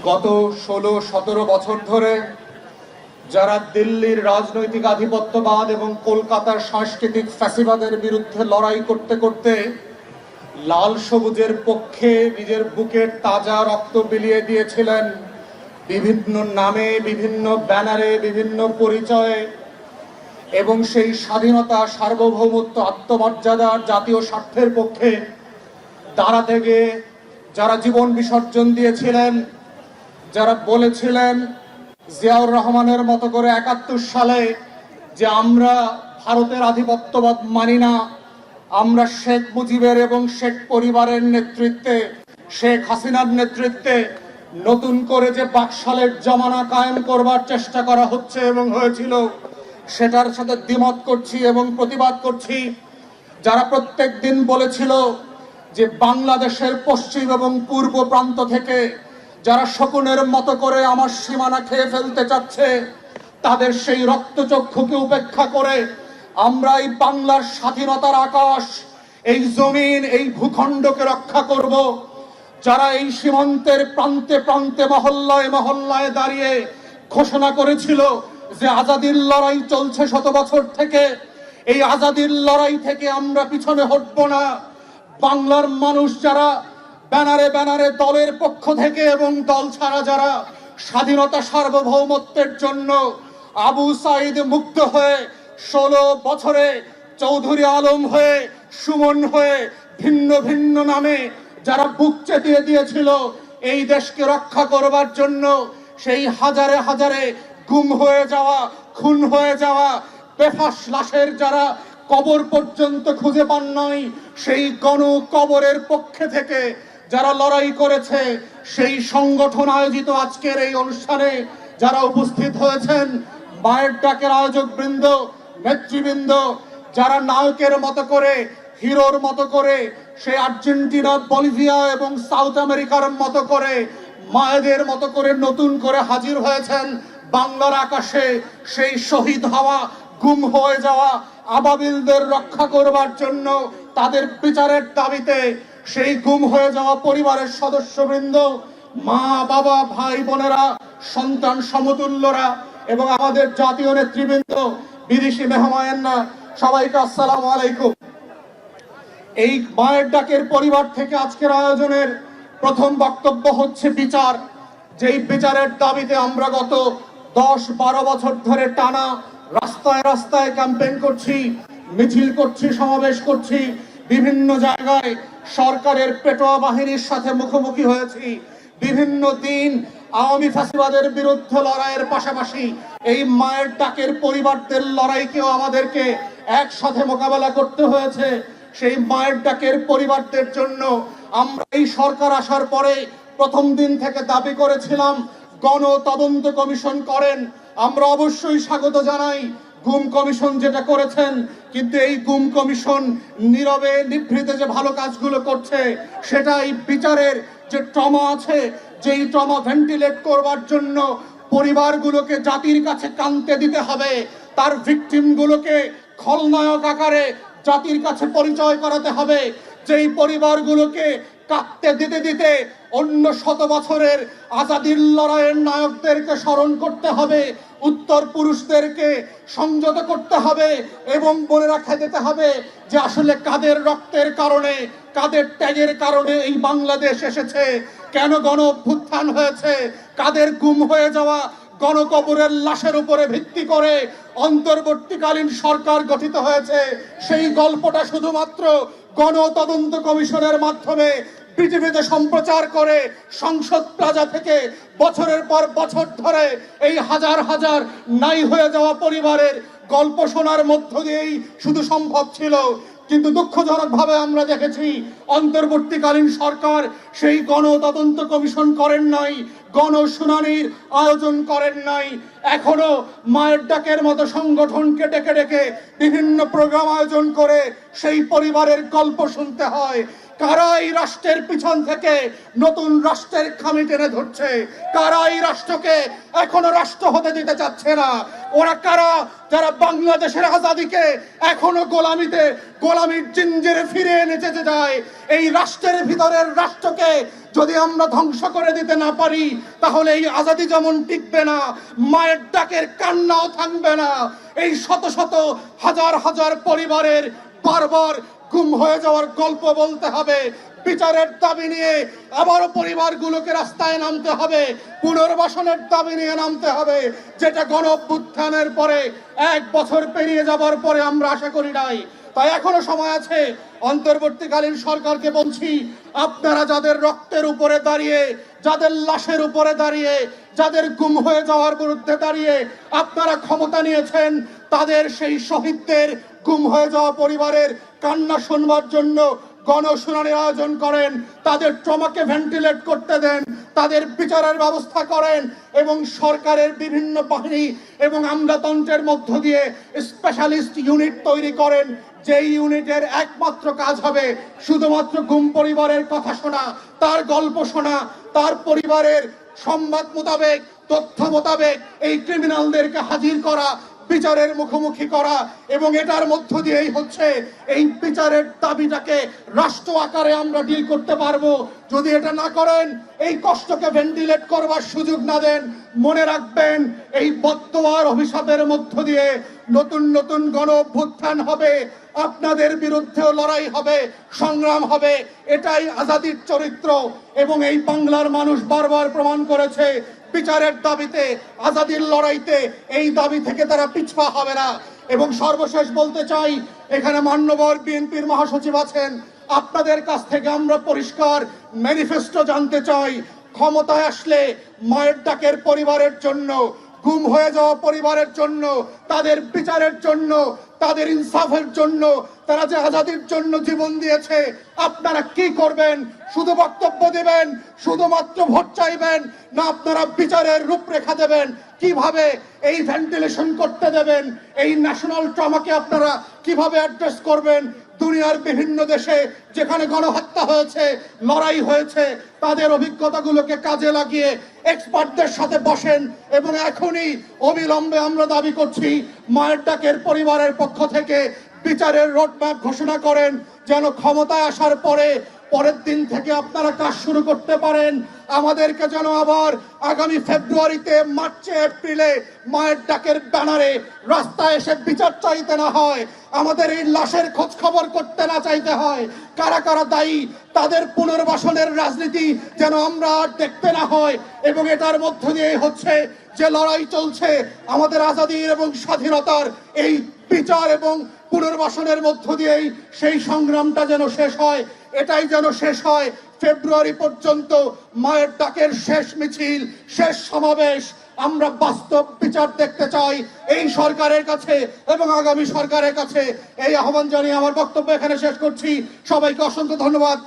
গত 16-17 বছর ধরে যারা দিল্লির রাজনৈতিক আধিপত্যবাদ এবং কলকাতার সাংস্কৃতিক ফ্যাসিবাদের বিরুদ্ধে লড়াই করতে করতে লাল সবুজের পক্ষে নিজের বুকের তাজা রক্ত বিলিয়ে দিয়েছিলেন, বিভিন্ন নামে, বিভিন্ন ব্যানারে, বিভিন্ন পরিচয়ে, এবং সেই স্বাধীনতা, সার্বভৌমত্ব, আত্মমর্যাদার জাতীয় স্বার্থের পক্ষে দাঁড়াতে গিয়ে যারা জীবন বিসর্জন দিয়েছিলেন, যারা বলেছিলেন জিয়াউর রহমানের মতো করে ৭১ সালে যে আমরা ভারতের আধিপত্যবাদ মানি না, আমরা শেখ মুজিবের এবং শেখ পরিবারের নেতৃত্বে, শেখ হাসিনার নেতৃত্বে নতুন করে যে বাকশালের জমানা কায়েম করবার চেষ্টা করা হচ্ছে এবং হয়েছিল, সেটার সাথে দ্বিমত করছি এবং প্রতিবাদ করছি। যারা প্রত্যেক দিন বলেছিল যে বাংলাদেশের পশ্চিম এবং পূর্ব প্রান্ত থেকে যারা শকুনের মতো করে আমার সীমানা খেয়ে ফেলতে চাচ্ছে, তাদের সেই রক্তচক্ষুকে উপেক্ষা করে আমরা এই বাংলার স্বাধীনতার আকাশ, এই জমিন, এই ভূখণ্ডকে রক্ষা করব। যারা এই সীমান্তের প্রান্তে প্রান্তে, মহল্লায় মহল্লায় দাঁড়িয়ে ঘোষণা করেছিল যে আজাদির লড়াই চলছে 100 বছর থেকে, এই আজাদির লড়াই থেকে আমরা পিছনে হটব না। বাংলার মানুষ যারা ব্যানারে ব্যানারে দলের পক্ষ থেকে এবং দল ছাড়া যারা স্বাধীনতা সার্বভৌমত্বের জন্য আবু সাইদ মুগ্ধ হয়ে 16 বছরে চৌধুরী আলম হয়ে, সুমন হয়ে, ভিন্ন ভিন্ন নামে যারা বুক চেতিয়ে দিয়েছিল এই দেশকে রক্ষা করবার জন্য, সেই হাজারে হাজারে গুম হয়ে যাওয়া, খুন হয়ে যাওয়া বেফাস লাশের যারা কবর পর্যন্ত খুঁজে পান নাই, সেই গণ কবরের পক্ষে থেকে যারা লড়াই করেছে, সেই সংগঠন আয়োজিত আজকের এই অনুষ্ঠানে যারা উপস্থিত হয়েছেন, মায়ের ডাকের আয়োজক বৃন্দ, নেতৃবৃন্দ, যারা নায়কের মতো করে, হিরোর মতো করে সেই আর্জেন্টিনা, বলিভিয়া এবং সাউথ আমেরিকার মতো করে, মায়েদের মতো করে নতুন করে হাজির হয়েছেন বাংলার আকাশে, সেই শহীদ হওয়া, গুম হয়ে যাওয়া আবাবিলদের রক্ষা করবার জন্য, তাদের বিচারের দাবিতে সেই গুম হয়ে যাওয়া পরিবারের সদস্যবৃন্দ, মা বাবা, ভাই বোনেরা, সন্তান সমতুল্যরা এবং আমাদের জাতীয় নেতৃবৃন্দ, বিদেশি মেহমানরা, সবাইকে আসসালামু আলাইকুম। এই মায়ের ডাকের পরিবার থেকে আজকের আয়োজনের প্রথম বক্তব্য হচ্ছে বিচার। যেই বিচারের দাবিতে আমরা গত 10-12 বছর ধরে টানা রাস্তায় রাস্তায় ক্যাম্পেইন করছি, মিছিল করছি, সমাবেশ করছি, বিভিন্ন জায়গায় সরকারের পেটোয়া বাহিনীর সাথে মুখোমুখি হয়েছি। বিভিন্ন দিন আওয়ামী ফ্যাসিবাদের বিরুদ্ধে লড়াইয়ের পাশাপাশি এই মায়ের ডাকের পরিবারদের লড়াইকেও আমাদেরকে একসাথে মোকাবেলা করতে হয়েছে। সেই মায়ের ডাকের পরিবারদের জন্য আমরা এই সরকার আসার পরে প্রথম দিন থেকে দাবি করেছিলাম গণ তদন্ত কমিশন করেন। আমরা অবশ্যই স্বাগত জানাই গুম কমিশন যেটা করেছেন, কিন্তু এই গুম কমিশন নীরবে নিভৃতে যে ভালো কাজগুলো করছে, সেটা এই বিচারের যে ট্রমা আছে, যেই ট্রমা ভেন্টিলেট করবার জন্য পরিবারগুলোকে জাতির কাছে কাঁদতে দিতে হবে, তার ভিকটিমগুলোকে খলনায়ক আকারে জাতির কাছে পরিচয় করাতে হবে, যেই পরিবারগুলোকে কাঁদতে দিতে দিতে অন্য 100 বছরের আজাদির লড়াইয়ের নায়কদেরকে স্মরণ করতে হবে, উত্তর পুরুষদেরকে সংযত করতে হবে এবং মনে রাখা যেতে হবে যে আসলে কাদের রক্তের কারণে, কাদের ত্যাগের কারণে এই বাংলাদেশ এসেছে, কেন গণ অভ্যুত্থান হয়েছে, কাদের গুম হয়ে যাওয়া গণকবরের লাশের উপরে ভিত্তি করে অন্তর্বর্তীকালীন সরকার গঠিত হয়েছে। সেই গল্পটা শুধুমাত্র গণ তদন্ত কমিশনের মাধ্যমে পৃথিবীতে সম্প্রচার করে সংসদ প্লাজা থেকে বছরের পর বছর ধরে এই হাজার হাজার নাই হয়ে যাওয়া পরিবারের গল্প শোনার মধ্য দিয়েই শুধু সম্ভব ছিল। কিন্তু দুঃখজনকভাবে আমরা দেখেছি অন্তর্বর্তীকালীন সরকার সেই গণ তদন্ত কমিশন করেন নাই, গণশুনানির আয়োজন করেন নাই। এখনো মায়ের ডাকের মতো সংগঠনকে ডেকে ডেকে বিভিন্ন প্রোগ্রাম আয়োজন করে সেই পরিবারের গল্প শুনতে হয়। কারা এই রাষ্ট্রের পিছন থেকে নতুন রাষ্ট্রের খামি টেনে ধরছে? কারা এই রাষ্ট্রকে এখনো রাষ্ট্র হতে দিতে চাচ্ছে না? ওরা কারা যারা বাংলাদেশের আজাদিকে এখনো গোলামির জিঞ্জিরে ফিরে এনে যেতে যায়? এই রাষ্ট্রের ভিতরের রাষ্ট্রকে যদি আমরা ধ্বংস করে দিতে না পারি, তাহলে এই আজাদী যেমন টিকবে না, মায়ের ডাকের কান্নাও থামবে না। এই শত শত হাজার হাজার পরিবারের বারবার গুম হয়ে যাওয়ার গল্প বলতে হবে। বিচারের দাবি নিয়ে আবারও পরিবারগুলোকে রাস্তায় নামতে হবে, পুনর্বাসনের দাবি নিয়ে নামতে হবে, যেটা গণ অভ্যুত্থানের পরে 1 বছর পেরিয়ে যাবার পরে আমরা আশা করি নাই। তাই এখনো সময় আছে। অন্তর্বর্তীকালীন সরকারকে বলছি, আপনারা যাদের রক্তের উপরে দাঁড়িয়ে, যাদের লাশের উপরে দাঁড়িয়ে, যাদের গুম হয়ে যাওয়ার বিরুদ্ধে দাঁড়িয়ে আপনারা ক্ষমতা নিয়েছেন, তাদের সেই শহীদদের গুম হয়ে যাওয়া পরিবারের কান্না শুনবার জন্য গণশুনানির আয়োজন করেন, তাদের ট্রমাকে ভেন্টিলেট করতে দেন, তাদের বিচারের ব্যবস্থা করেন এবং সরকারের বিভিন্ন বাহিনী এবং আমলাতন্ত্রের মধ্য দিয়ে স্পেশালিস্ট ইউনিট তৈরি করেন, যেই ইউনিটের একমাত্র কাজ হবে শুধুমাত্র গুম পরিবারের কথা শোনা, তার গল্প শোনা, তার পরিবারের সংবাদ মোতাবেক, তথ্য মোতাবেক এই ক্রিমিনালদেরকে হাজির করা, বিচারের মুখোমুখি করা। এবং এটার মধ্য দিয়েই হচ্ছে এই বিচারের দাবিটাকে রাষ্ট্র আকারে আমরা ডিল করতে পারবো। যদি এটা না করেন, এই কষ্টকে ভেন্টিলেট করবার সুযোগ না দেন, মনে রাখবেন এই বদদোয়ার অভিশাপের মধ্য দিয়ে নতুন নতুন গণ অভ্যুত্থান হবে, আপনাদের বিরুদ্ধেও লড়াই হবে, সংগ্রাম হবে। এটাই আজাদীর চরিত্র। এবং এই বাংলার মানুষ বারবার প্রমাণ করেছে, বিচারের দাবিতে, আজাদীর লড়াইতে এই দাবি থেকে তারা পিছপা হবে না। এবং সর্বশেষ বলতে চাই, এখানে মান্যবর বিএনপির মহাসচিব আছেন, আপনাদের কাছ থেকে আমরা পরিষ্কার ম্যানিফেস্টো জানতে চাই। ক্ষমতায় আসলে মায়ের ডাকের পরিবারের জন্য, গুম হয়ে যাওয়া পরিবারের জন্য, তাদের বিচারের জন্য, তাদের ইনসাফের জন্য, তারা যে আজাদীর জন্য জীবন দিয়েছে, আপনারা কি করবেন? শুধু বক্তব্য দেবেন, শুধুমাত্র ভোট চাইবেন, না আপনারা বিচারের রূপরেখা দেবেন? কিভাবে এই ভেন্টিলেশন করতে দেবেন? এই ন্যাশনাল ট্রমাকে আপনারা কিভাবে অ্যাড্রেস করবেন? দুনিয়ার বিভিন্ন দেশে যেখানে গণহত্যা হয়েছে, লড়াই হয়েছে, তাদের অভিজ্ঞতাগুলোকে কাজে লাগিয়ে এক্সপার্টদের সাথে বসেন এবং এখনই অবিলম্বে আমরা দাবি করছি মায়ের ডাকের পরিবারের পক্ষ থেকে বিচারের রোডম্যাপ ঘোষণা করেন, যেন ক্ষমতায় আসার পরের দিন থেকে আপনারা কাজ শুরু করতে পারেন। আমাদেরকে যেন আবার আগামী ফেব্রুয়ারিতে, মার্চে, এপ্রিলে মায়ের ডাকের ব্যানারে রাস্তায় এসে বিচার চাইতে না হয়, আমাদের এই লাশের খোঁজ খবর করতে না চাইতে হয়। কারা কারা দায়ী, তাদের পুনর্বাসনের রাজনীতি যেন আমরা আর দেখতে না হয়। এবং এটার মধ্য দিয়ে হচ্ছে যে লড়াই চলছে আমাদের আজাদীর এবং স্বাধীনতার, এই বিচার এবং পুনর্বাসনের মধ্য দিয়েই সেই সংগ্রামটা যেন শেষ হয়। এটাই যেন শেষ হয়। ফেব্রুয়ারি পর্যন্ত মায়ের ডাকের শেষ মিছিল, শেষ সমাবেশ, আমরা বাস্তব বিচার দেখতে চাই এই সরকারের কাছে এবং আগামী সরকারের কাছে। এই আহ্বান জানিয়ে আমার বক্তব্য এখানে শেষ করছি। সবাইকে অসংখ্য ধন্যবাদ।